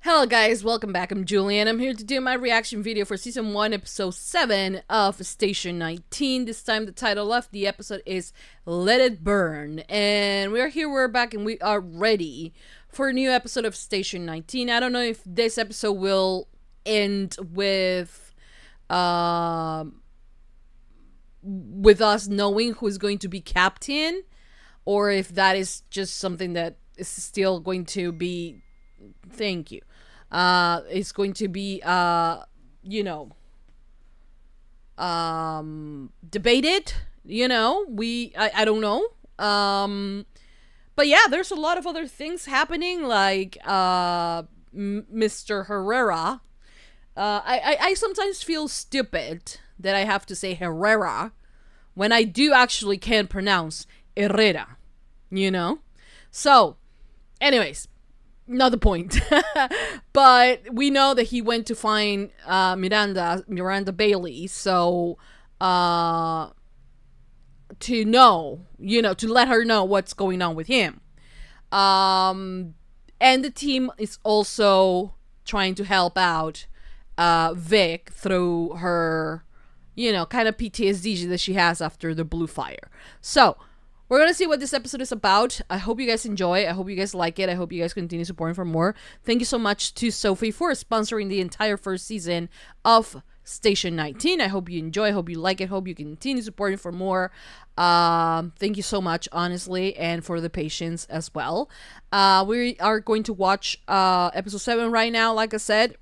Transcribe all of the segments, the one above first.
Hello guys, welcome back. I'm Julie and I'm here to do my reaction video for Season 1, Episode 7 of Station 19. This time the title of the episode is Let It Burn. And we're back and we are ready for a new episode of Station 19. I don't know if this episode will end with us knowing who's going to be captain, or if that is just something that is still going to be... Thank you. It's going to be, debated, I don't know. But yeah, there's a lot of other things happening, like, Mr. Herrera. I sometimes feel stupid that I have to say Herrera when I do actually can pronounce Herrera, So, anyways, not the point. But we know that he went to find Miranda Bailey, so to know, to let her know what's going on with him. And the team is also trying to help out Vic through her, kind of PTSD that she has after the blue fire. So we're going to see what this episode is about. I hope you guys enjoy. I hope you guys like it. I hope you guys continue supporting for more. Thank you so much to Sophie for sponsoring the entire first season of Station 19. I hope you enjoy. I hope you like it. I hope you continue supporting for more. Thank you so much, honestly, and for the patience as well. We are going to watch episode 7 right now. Like I said,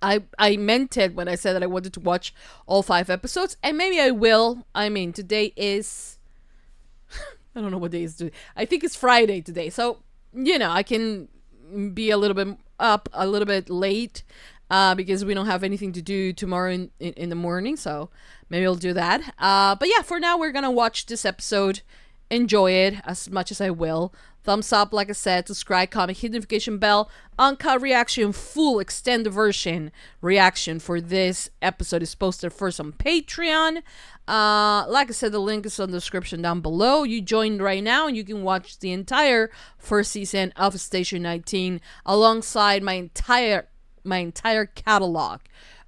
I meant it when I said that I wanted to watch all 5 episodes, and maybe I will. I mean, today is... I don't know what day is today. I think it's Friday today. So, I can be a little bit up, a little bit late, because we don't have anything to do tomorrow in the morning. So maybe I'll do that. But yeah, for now, we're going to watch this episode. Enjoy it as much as I will. Thumbs up, like I said, subscribe, comment, hit the notification bell. Uncut reaction, full extended version reaction for this episode is posted first on Patreon. Like I said, the link is in the description down below. You join right now and you can watch the entire first season of Station 19 alongside my entire catalog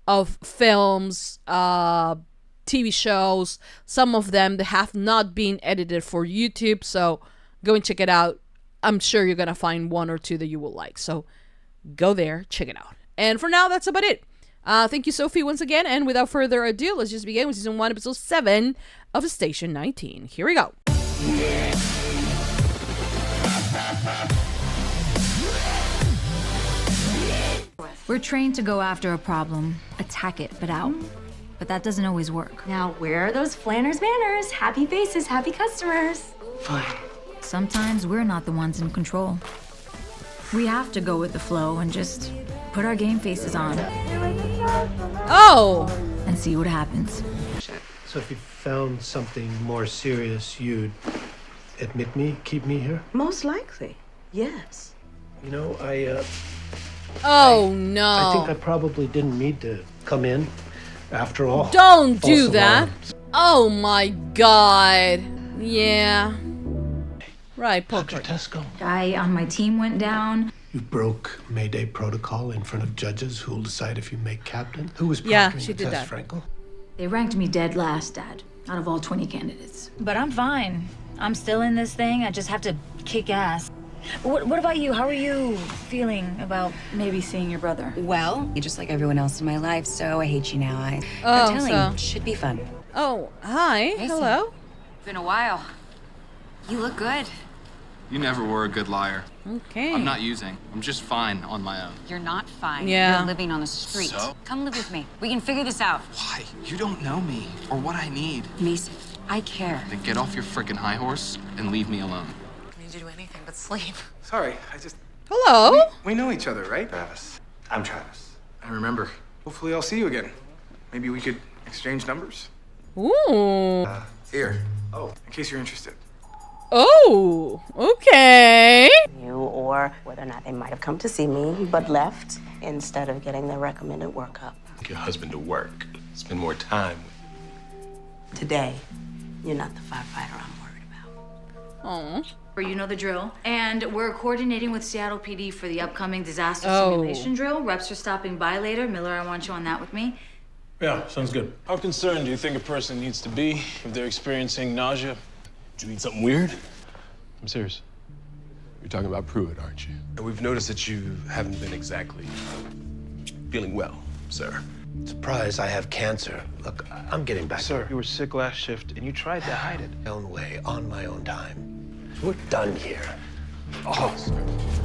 of films, TV shows, some of them that have not been edited for YouTube. So go and check it out. I'm sure you're going to find one or two that you will like. So go there, check it out. And for now, that's about it. Thank you, Sophie, once again. And without further ado, let's just begin with Season 1, Episode 7 of Station 19. Here we go. We're trained to go after a problem, attack it, but out. But that doesn't always work. Now, where are those Flanders manners? Happy faces, happy customers. Fine. Sometimes we're not the ones in control. We have to go with the flow and just put our game faces on. Oh! And see what happens. So if you found something more serious, you'd admit me, keep me here? Most likely, yes. No. I think I probably didn't need to come in, after all. Don't do False that. alarms. Oh my god. Yeah. Right, Dr. poker. Tesco, Guy on my team went down. you broke Mayday protocol in front of judges who will decide if you make captain. Who was proctoring Yeah, she the did test, that. Frankel? They ranked me dead last, Dad, out of all 20 candidates. But I'm fine. I'm still in this thing. I just have to kick ass. What about you? How are you feeling about maybe seeing your brother? Well, you're just like everyone else in my life, so I hate you now. I'm Oh, telling so... you, should be fun. Oh, hi. Hello. Been a while. You look good. You never were a good liar. Okay. I'm not using. I'm just fine on my own. You're not fine. Yeah. You're living on the street. So? Come live with me. We can figure this out. Why? You don't know me or what I need. Mason, I care. Then get off your frickin' high horse and leave me alone. I need to do anything but sleep. Sorry, I just... Hello. We know each other, right? Travis. I'm Travis. I remember. Hopefully I'll see you again. Maybe we could exchange numbers. Ooh. Here. Oh, in case you're interested. Oh, okay. You or whether or not they might have come to see me, but left instead of getting their recommended workup. Take your husband to work. Spend more time. Today, you're not the firefighter I'm worried about. Oh. You know the drill. And we're coordinating with Seattle PD for the upcoming disaster Oh. simulation drill. Reps are stopping by later. Miller, I want you on that with me. Yeah, sounds good. How concerned do you think a person needs to be if they're experiencing nausea? Do you need something weird? I'm serious. You're talking about Pruitt, aren't you? And we've noticed that you haven't been exactly feeling well, sir. Surprise, I have cancer. Look, I'm getting back. Sir, you were sick last shift and you tried to hide it. My own way, on my own time. We're done here. Oh,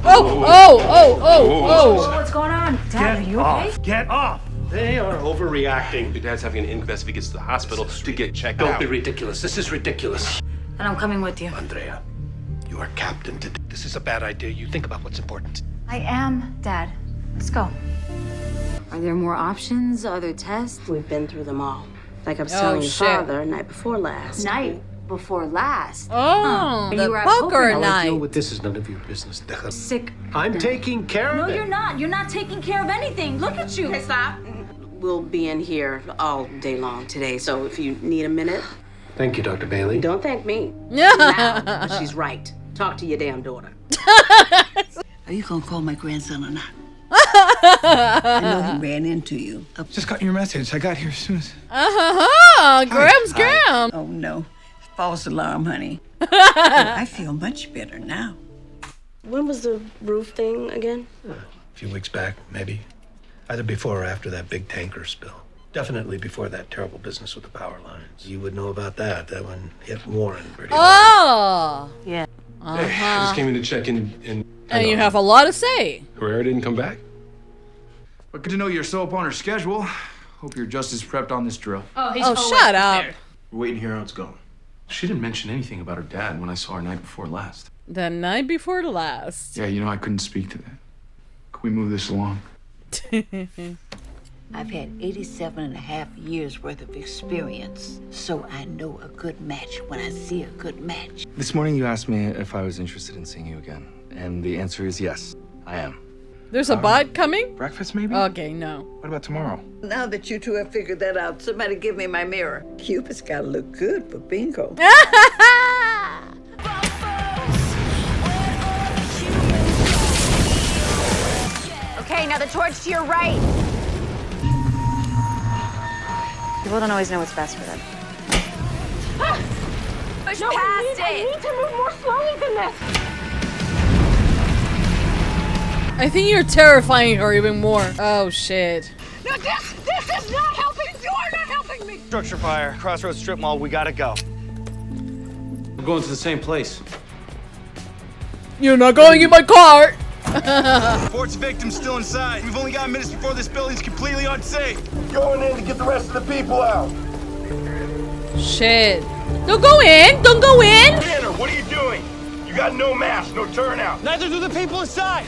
oh. What's going on? Dad, are you okay? Get off! They are overreacting. Your dad's having an incubus if he gets to the hospital to get checked Don't out. be ridiculous. This is ridiculous. And I'm coming with you. Andrea, you are captain today. This is a bad idea. You think about what's important. I am, Dad. Let's go. Are there more options? Are there tests? We've been through them all. Like I was telling your shit. father night before last. Night before last. Oh, You the were at poker poker How I night. deal with this is none of your business. Sick. I'm taking care No, of it. you're not. You're not taking care of anything. Look at you. Hey, stop. We'll be in here all day long today, so if you need a minute, Thank you, Dr. Bailey. don't thank me. Yeah. Now, but she's right. Talk to your damn daughter. Are you gonna call my grandson or not? I know he ran into you. Just got your message. I got here as soon as. Graham. Oh no, false alarm, honey. I feel much better now. When was the roof thing again? A few weeks back, maybe. Either before or after that big tanker spill. Definitely before that terrible business with the power lines. You would know about that. That one hit Warren pretty hard. Oh. Yeah. Hey, I just came in to check in and... And you have a lot to say. Herrera didn't come back? But good to know you're so up on her schedule. Hope you're just as prepped on this drill. Oh, shut up. We're waiting to hear how it's going. She didn't mention anything about her dad when I saw her night before last. The night before last. Yeah, you know, I couldn't speak to that. Can we move this along? I've had 87 and a half years worth of experience, so I know a good match when I see a good match. This morning you asked me if I was interested in seeing you again. And the answer is yes, I am. There's a bot coming? Breakfast, maybe? Okay, no. What about tomorrow? Now that you two have figured that out, somebody give me my mirror. Cupid's gotta look good for bingo. Okay, now the torch to your right. People don't always know what's best for them. Push past it. I need to move more slowly than this. I think you're terrifying her even more. Oh, shit. No, this is not helping. You are not helping me. Structure fire, Crossroads Strip Mall, we gotta go. We're going to the same place. You're not going in my car. Reports victims still inside. We've only got minutes before this building's completely unsafe. Going in to get the rest of the people out. Shit. Don't go in. Don't go in. Tanner, what are you doing? You got no mask, no turnout. Neither do the people inside.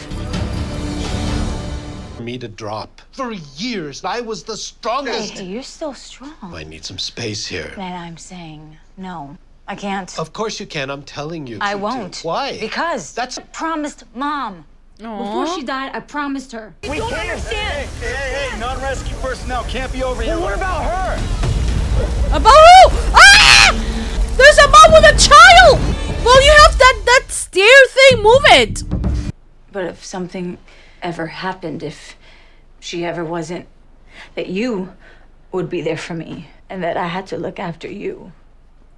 For me to drop. For years, I was the strongest. Hey, you're still strong. I need some space here. And I'm saying no. I can't. Of course you can. I'm telling you. I to. won't. Why? Because That's I promised Mom. Before she died, I promised her. We don't understand. Hey, non-rescue personnel can't be over here. Well, what about her? About who? Ah! There's a mom with a child. Well, you have that stair thing. Move it. But if something ever happened, if she ever wasn't, that you would be there for me and that I had to look after you.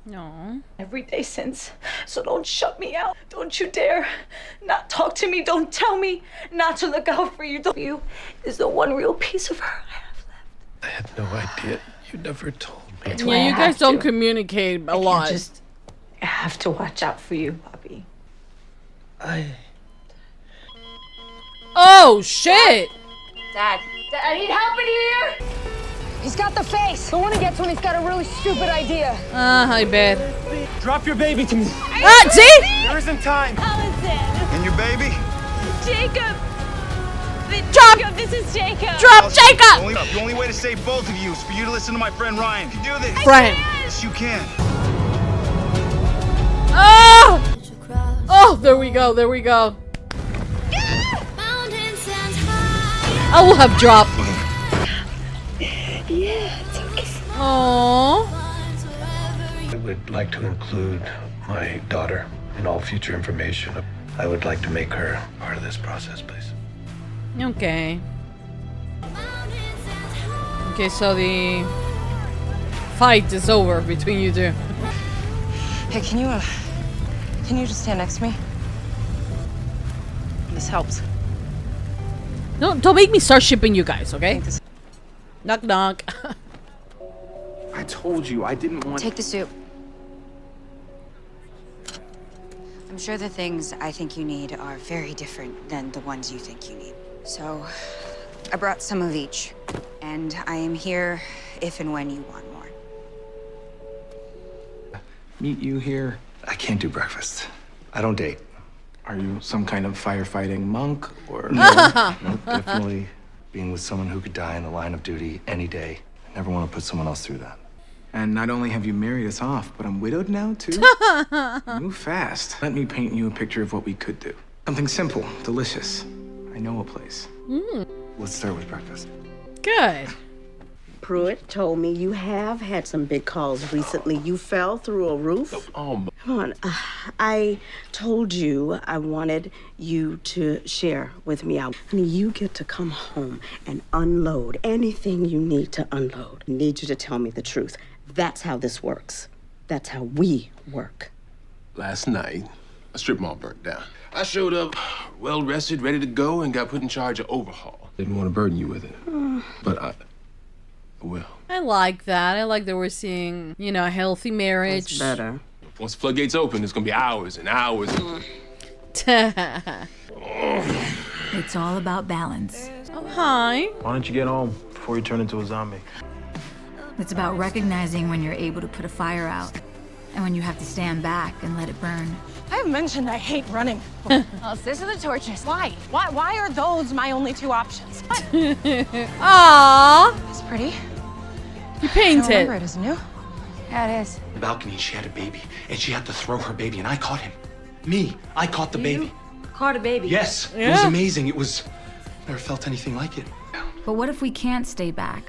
No. Every day since. So don't shut me out. Don't you dare not talk to me. Don't tell me not to look out for you. You is the one real piece of her I have left. I had no idea. You never told me. That's why Yeah, I you guys have don't to. communicate a I can't lot. I have to watch out for you, Bobby. Oh, shit. Dad, I need help in here. He's got the face. The one he gets when he's got a really stupid idea. I bet. Drop your baby to me. See? There isn't time. Allison. And your baby? Jacob. Drop. Jacob, this is Jacob. Drop Jacob. The only way to save both of you is for you to listen to my friend Ryan. You can do this. Friend. Yes, you can. Oh! Oh, there we go. There we go. I will have dropped. Yeah, it's okay. Aww. I would like to include my daughter and all future information. I would like to make her part of this process, please. Okay. Okay, so the fight is over between you two. Hey, can you just stand next to me? This helps. No, don't make me start shipping you guys, okay? Knock knock. I told you I didn't want... Take the soup. I'm sure the things I think you need are very different than the ones you think you need. So, I brought some of each. And I am here if and when you want more. Meet you here. I can't do breakfast. I don't date. Are you some kind of firefighting monk, or... No, definitely being with someone who could die in the line of duty any day. I never want to put someone else through that. And not only have you married us off, but I'm widowed now, too? Move fast. Let me paint you a picture of what we could do. Something simple, delicious. I know a place. Let's start with breakfast. Good. Pruitt told me you have had some big calls recently. You fell through a roof. Come on. I told you I wanted you to share with me. Honey, you get to come home and unload anything you need to unload. I need you to tell me the truth. That's how this works. That's how we work. Last night, a strip mall burnt down. I showed up well-rested, ready to go, and got put in charge of overhaul. Didn't want to burden you with it, but I will. I like that. I like that we're seeing, you know, a healthy marriage. That's better. Once the floodgates open, it's gonna be hours and hours. It's all about balance. Oh, hi. Why don't you get home before you turn into a zombie? It's about recognizing when you're able to put a fire out and when you have to stand back and let it burn. I've mentioned I hate running. Oh, so this are the torches. Why? Why are those my only two options? Aww. It's pretty. You painted. I remember it, isn't you? Yeah, it is. The balcony, she had a baby, and she had to throw her baby, and I caught him. Me, I caught the baby. Caught a baby. Yes, it was amazing. It was... Never felt anything like it. But what if we can't stay back?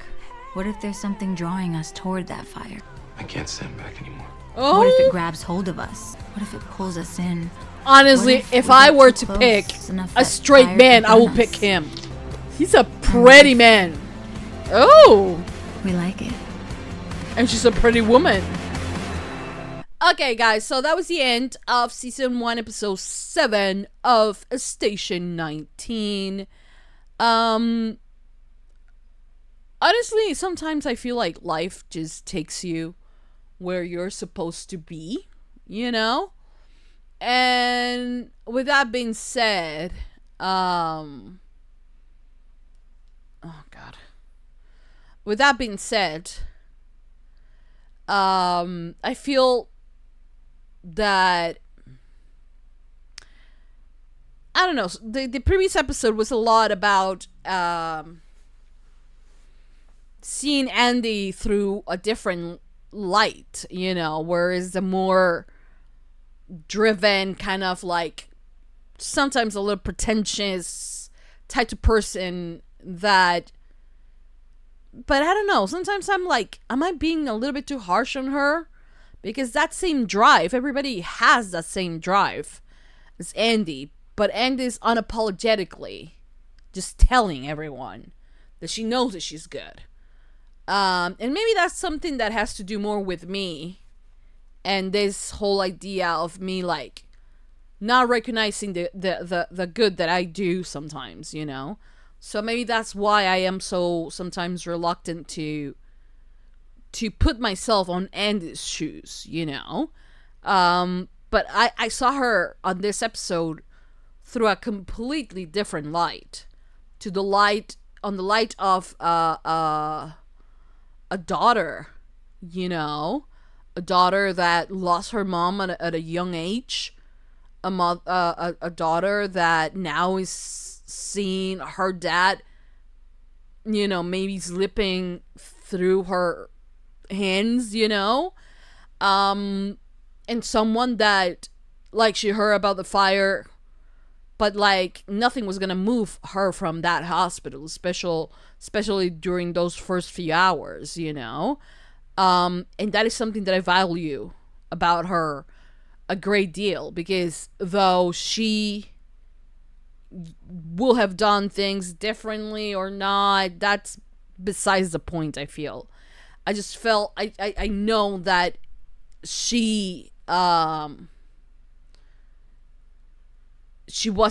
What if there's something drawing us toward that fire? I can't stand back anymore. Oh. What if it grabs hold of us? What if it pulls us in? Honestly, if I were to pick a straight man, I will pick him. He's a pretty man. Oh. We like it. And she's a pretty woman. Okay, guys, so that was the end of Season 1, Episode 7 of Station 19. Honestly, sometimes I feel like life just takes you where you're supposed to be, you know? And with that being said, oh God. With that being said, I feel that, I don't know, the previous episode was a lot about seeing Andy through a different light, you know, whereas the more driven, kind of like sometimes a little pretentious type of person that, but I don't know, sometimes I'm like, am I being a little bit too harsh on her? Because that same drive, everybody has that same drive as Andy, but Andy's unapologetically just telling everyone that she knows that she's good. And maybe that's something that has to do more with me and this whole idea of me like not recognizing the good that I do sometimes, you know. So maybe that's why I am so sometimes reluctant to put myself on Andy's shoes, you know. But I saw her on this episode through a completely different light, to the light of a daughter, you know, a daughter that lost her mom at a young age, a daughter that now is seeing her dad, you know, maybe slipping through her hands, you know, and someone that, like, she heard about the fire, but like nothing was gonna move her from that hospital, especially during those first few hours, you know. And that is something that I value about her. a great deal, because though she will have done things differently or not, that's besides the point. I feel I just felt I know that she was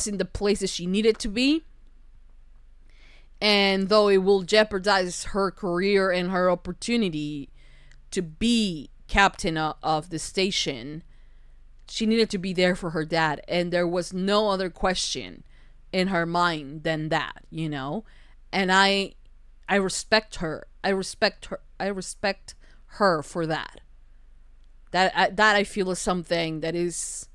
in the places she needed to be, and though it will jeopardize her career and her opportunity to be captain of the station, she needed to be there for her dad, and there was no other question in her mind than that, you know. And I respect her. I respect her for that. That I feel is something that is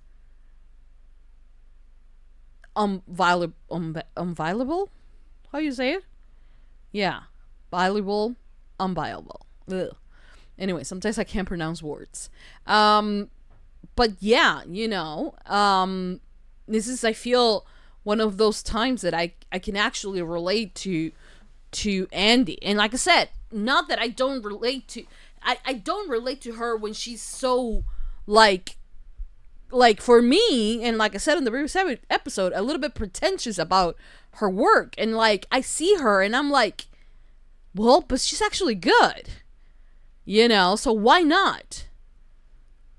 unviolable. How you say it? Yeah, violable, unviolable. Ugh. Anyway, sometimes I can't pronounce words. But yeah, you know, this is, I feel, one of those times that I can actually relate to Andy. And like I said, not that I don't relate to, I don't relate to her when she's so, like for me, and like I said in the previous episode, a little bit pretentious about her work. And like, I see her and I'm like, well, but she's actually good. You know, so why not?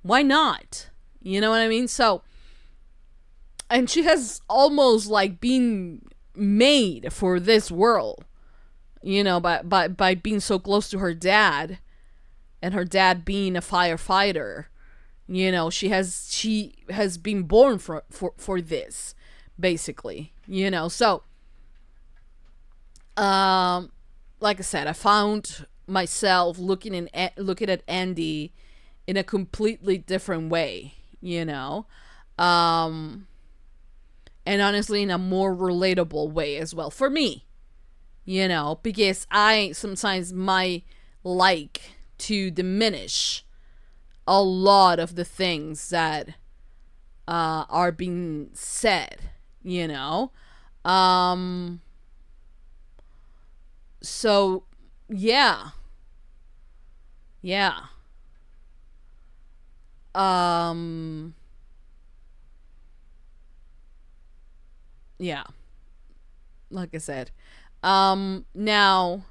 Why not? You know what I mean? So, and she has almost like been made for this world, you know, by being so close to her dad, and her dad being a firefighter. You know, she has been born for this, basically, you know. So, like I said, I found myself looking at Andy in a completely different way, you know, and honestly in a more relatable way as well for me, you know, because I sometimes might like to diminish a lot of the things that are being said, you know. So yeah. Yeah. Yeah. Like I said. Now,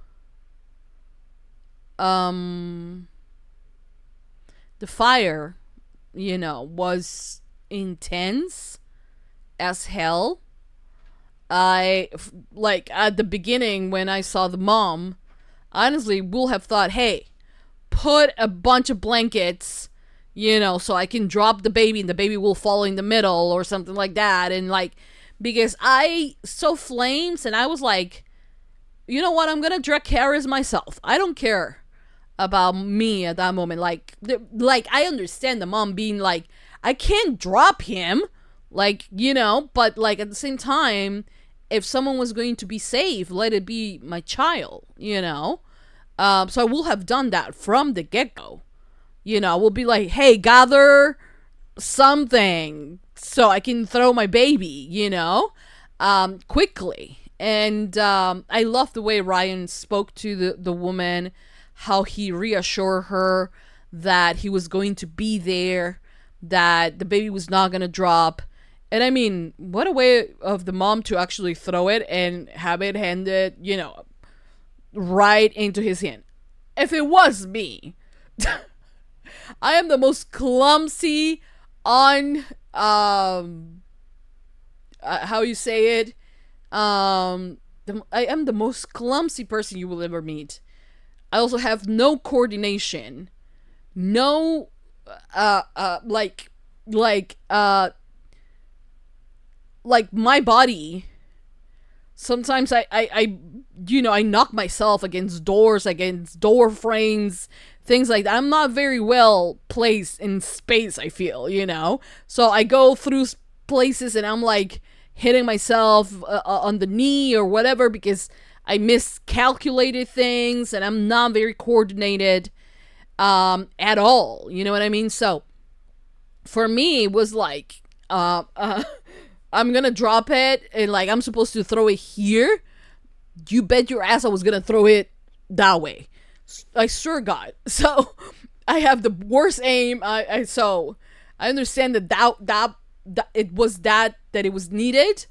the fire, you know, was intense as hell. Like, at the beginning when I saw the mom, honestly, we'll have thought, hey, put a bunch of blankets, you know, so I can drop the baby and the baby will fall in the middle or something like that. And like, because I saw flames and I was like, you know what, I'm gonna direct Harris myself. I don't care about me at that moment. Like I understand the mom being like, I can't drop him, like, you know, but like at the same time, if someone was going to be safe, let it be my child, you know. So I will have done that from the get-go. You know, I will be like, hey, gather something so I can throw my baby, you know, quickly. And I love the way Ryan spoke to the woman, how he reassured her that he was going to be there, that the baby was not going to drop. And I mean, what a way of the mom to actually throw it and have it handed, you know, right into his hand. If it was me, I am the most clumsy how you say it, I am the most clumsy person you will ever meet. I also have no coordination, no like my body, sometimes I you know, I knock myself against doors, against door frames, things like that. I'm not very well placed in space, I feel, you know. So I go through places and I'm like hitting myself on the knee or whatever because I miscalculated things and I'm not very coordinated at all. You know what I mean? So for me, it was like, I'm gonna drop it and like I'm supposed to throw it here. You bet your ass I was gonna throw it that way. I sure God. So I have the worst aim. So I understand that it was that it was needed,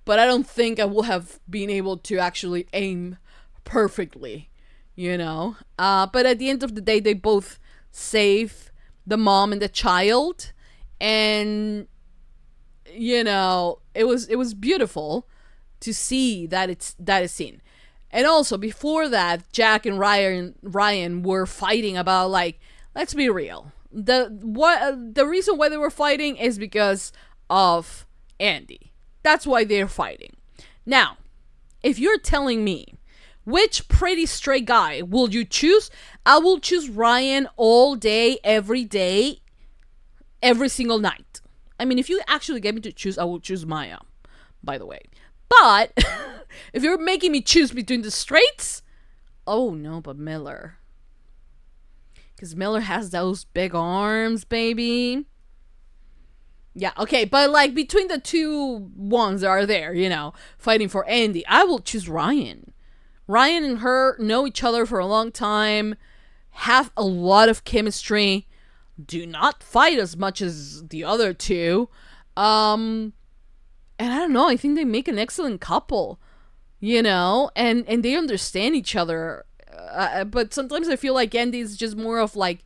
but I don't think I will have been able to actually aim perfectly, you know. But at the end of the day, they both save the mom and the child, and you know, it was beautiful to see that scene. And also before that, Jack and Ryan were fighting about, like, let's be real. The reason why they were fighting is because of Andy. That's why they're fighting. Now, if you're telling me which pretty straight guy will you choose, I will choose Ryan all day, every single night. I mean, if you actually get me to choose, I will choose Maya, by the way. But if you're making me choose between the straights, oh no, but Miller. Because Miller has those big arms, baby. Yeah, okay, but like between the two ones that are there, you know, fighting for Andy, I will choose Ryan. Ryan and her know each other for a long time, have a lot of chemistry, do not fight as much as the other two. And I don't know, I think they make an excellent couple, you know, and they understand each other. But sometimes I feel like Andy's just more of like,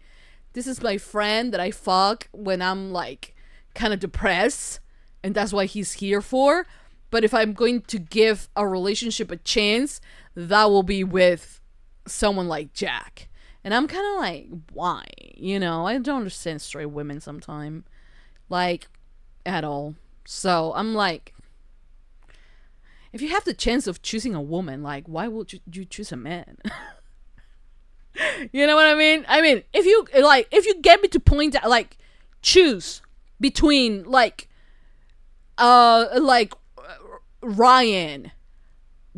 this is my friend that I fuck when I'm like kind of depressed, and that's why he's here for. But if I'm going to give a relationship a chance, that will be with someone like Jack. And I'm kind of like, why? You know, I don't understand straight women sometimes, like, at all. So I'm like, if you have the chance of choosing a woman, like, why would you choose a man? You know what I mean? I mean, if you get me to point out, like, choose between like Ryan,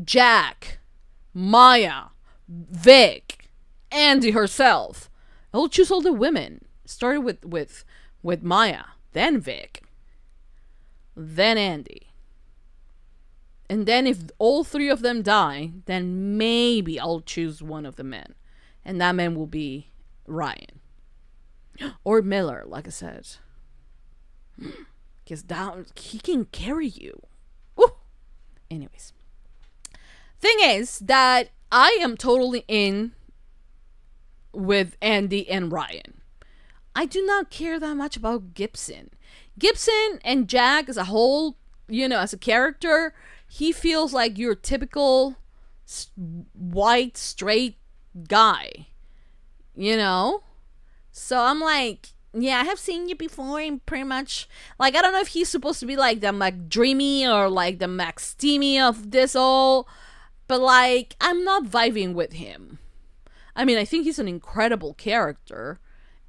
Jack, Maya, Vic, Andy herself, I will choose all the women. Started with Maya, then Vic, then Andy. And then if all three of them die, then maybe I'll choose one of the men. And that man will be Ryan. Or Miller, like I said. Because he can carry you. Woo! Anyways. Thing is that I am totally in with Andy and Ryan. I do not care that much about Gibson. Gibson and Jack as a whole, you know, as a character, he feels like your typical white, straight guy, you know? So I'm like, yeah, I have seen you before, and pretty much, like, I don't know if he's supposed to be like the McDreamy or like the McSteamy of this all, but like, I'm not vibing with him. I mean, I think he's an incredible character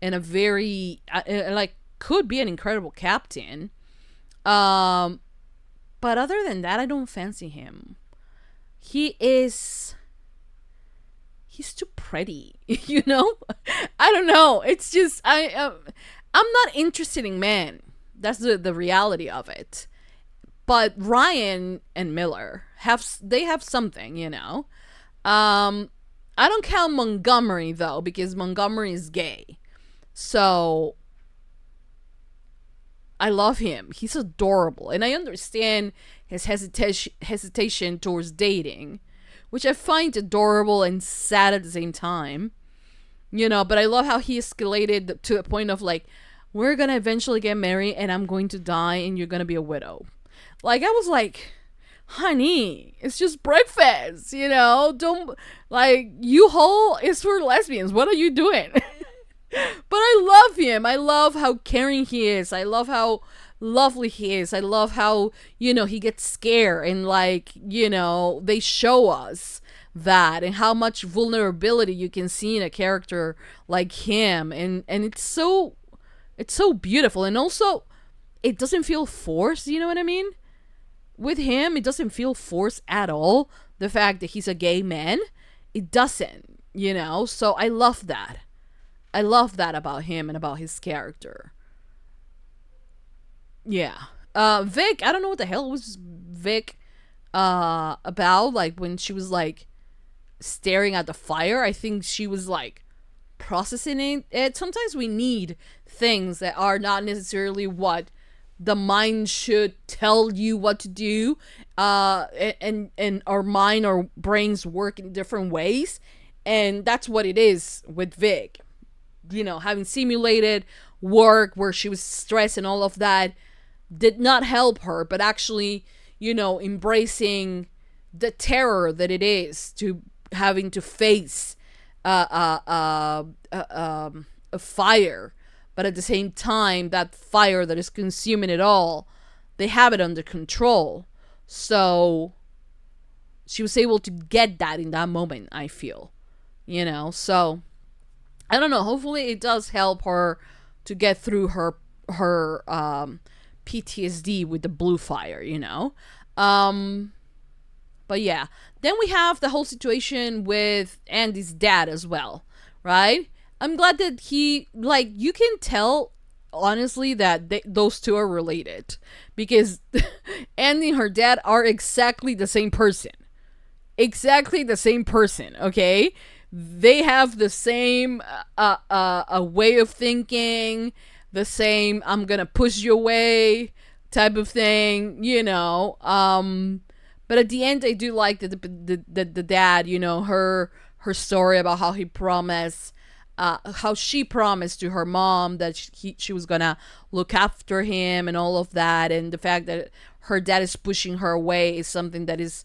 and a very, like, could be an incredible captain. But other than that, I don't fancy him. He's too pretty, you know? I don't know. It's just, I'm not interested in men. That's the reality of it. But Ryan and Miller have something, you know? I don't count Montgomery, though, because Montgomery is gay. So I love him. He's adorable. And I understand his hesitation towards dating, which I find adorable and sad at the same time. You know, but I love how he escalated to the point of like, we're gonna eventually get married and I'm going to die and you're gonna be a widow. Like, I was like, honey, it's just breakfast, you know? Don't, like, U-Haul is for lesbians. What are you doing? But I love him. I love how caring he is. I love how lovely he is. I love how, you know, he gets scared and, like, you know, they show us that and how much vulnerability you can see in a character like him. And it's so beautiful. And also, it doesn't feel forced, you know what I mean? With him, it doesn't feel forced at all. The fact that he's a gay man, it doesn't, you know? So I love that. I love that about him and about his character. Yeah. Vic, I don't know what the hell was Vic about. Like, when she was, like, staring at the fire, I think she was, like, processing it. Sometimes we need things that are not necessarily what the mind should tell you what to do. And our mind or brains work in different ways. And that's what it is with Vic. Having simulated work where she was stressed and all of that did not help her, but actually, embracing the terror that it is to having to face a fire, but at the same time, that fire that is consuming it all, they have it under control. So she was able to get that in that moment, I feel, so I don't know. Hopefully it does help her to get through her PTSD with the blue fire, But yeah, then we have the whole situation with Andy's dad as well, right? I'm glad that he, you can tell, honestly, that those two are related. Because Andy and her dad are exactly the same person. Exactly the same person, okay? They have the same a way of thinking, the same I'm gonna push you away type of thing, But at the end, I do like that the dad, her story about how he promised, how she promised to her mom that she was gonna look after him and all of that, and the fact that her dad is pushing her away is something that is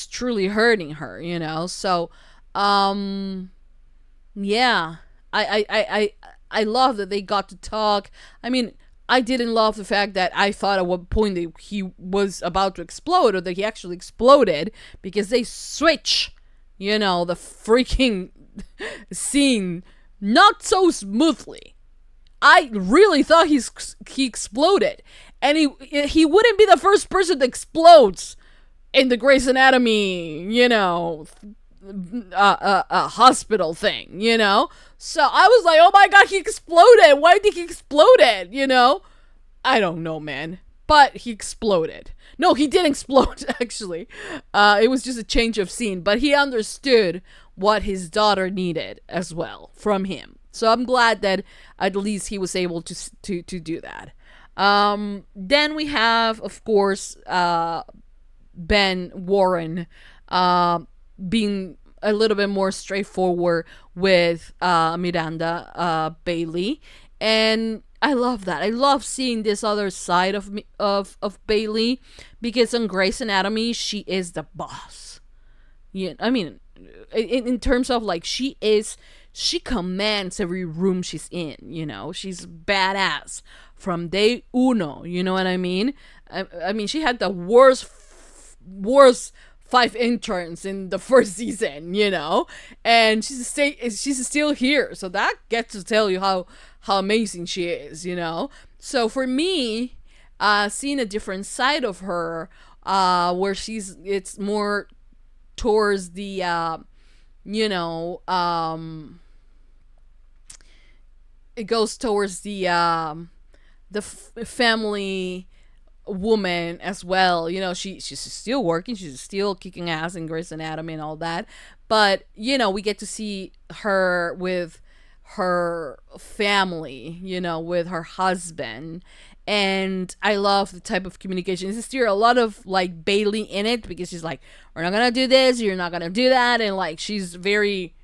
truly hurting her, So, yeah, I love that they got to talk. I mean, I didn't love the fact that I thought at one point that he was about to explode, or that he actually exploded, because they switch, the freaking scene not so smoothly. I really thought he exploded, and he wouldn't be the first person that explodes in the Grey's Anatomy, hospital thing, So I was like, oh my god, he exploded. Why did he explode? I don't know, man. But he exploded. No, he didn't explode, actually. It was just a change of scene. But he understood what his daughter needed as well from him. So I'm glad that at least he was able to do that. Then we have, of course, Ben Warren being a little bit more straightforward with Miranda Bailey, and I love that. I love seeing this other side of Bailey, because on Grey's Anatomy she is the boss. I mean, in terms of she commands every room she's in. She's badass from day uno. You know what I mean? I mean, she had the worst 5 interns in the first season, and she's still here. So that gets to tell you how amazing she is, So for me, seeing a different side of her, where it's more towards the, it goes towards the family woman as well. She's still working, she's still kicking ass in Grey's Anatomy and all that, but we get to see her with her family, with her husband, and I love the type of communication. There's still a lot of Bailey in it, because she's like, we're not gonna do this, you're not gonna do that, and she's very,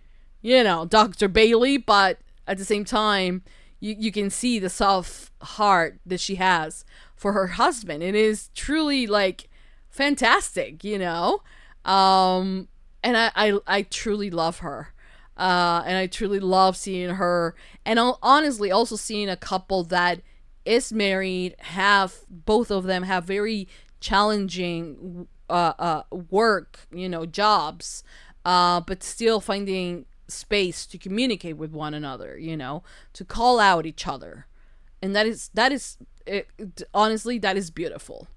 Dr. Bailey, but at the same time you can see the soft heart that she has for her husband. It is truly fantastic, and I truly love her, and I truly love seeing her, and honestly also seeing a couple that is married, both of them have very challenging work, jobs, but still finding space to communicate with one another, to call out each other, and that is honestly, that is beautiful.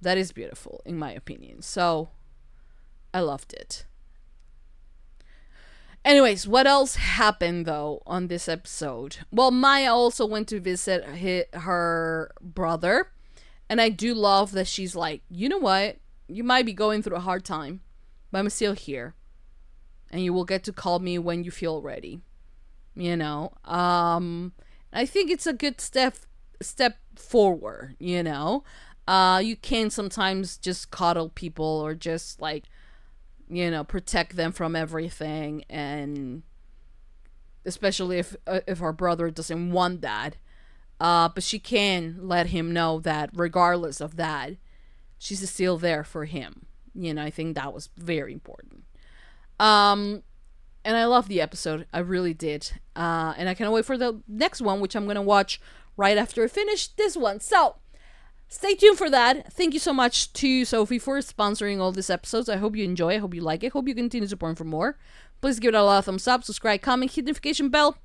That is beautiful, in my opinion. So I loved it. Anyways, what else happened though on this episode? Well, Maya also went to visit her brother, and I do love that she's like, you know what? You might be going through a hard time, but I'm still here, and you will get to call me when you feel ready. you know. I think it's a good step forward, you know. You can sometimes just coddle people or just like, you know, protect them from everything, and especially if our brother doesn't want that. But she can let him know that regardless of that, she's still there for him. You know, I think that was very important. And I love the episode. I really did. And I cannot wait for the next one, which I'm going to watch right after I finish this one. So, stay tuned for that. Thank you so much to Sophie for sponsoring all these episodes. I hope you enjoy. I hope you like it. Hope you continue supporting for more. Please give it a lot of thumbs up, subscribe, comment, hit the notification bell.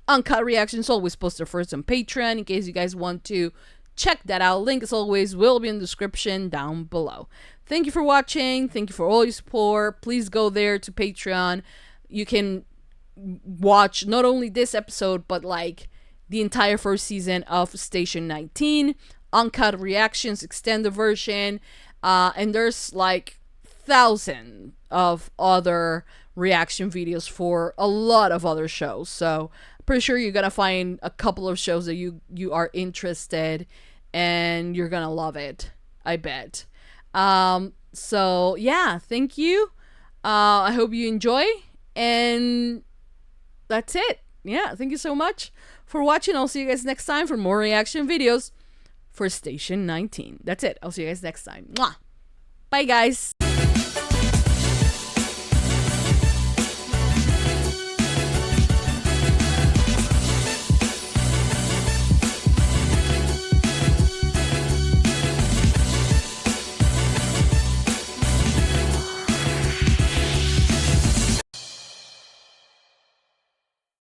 Uncut reactions always posted first on Patreon in case you guys want to check that out. Link, as always, will be in the description down below. Thank you for watching. Thank you for all your support. Please go there to Patreon. You can watch not only this episode, but like the entire first season of Station 19, uncut reactions, extended version, and there's like thousands of other reaction videos for a lot of other shows. So pretty sure you're gonna find a couple of shows that you are interested, and you're gonna love it, I bet. So yeah, thank you. I hope you enjoy, and that's it. Yeah, thank you so much for watching. I'll see you guys next time for more reaction videos for Station 19. That's it. I'll see you guys next time. Mwah. Bye, guys.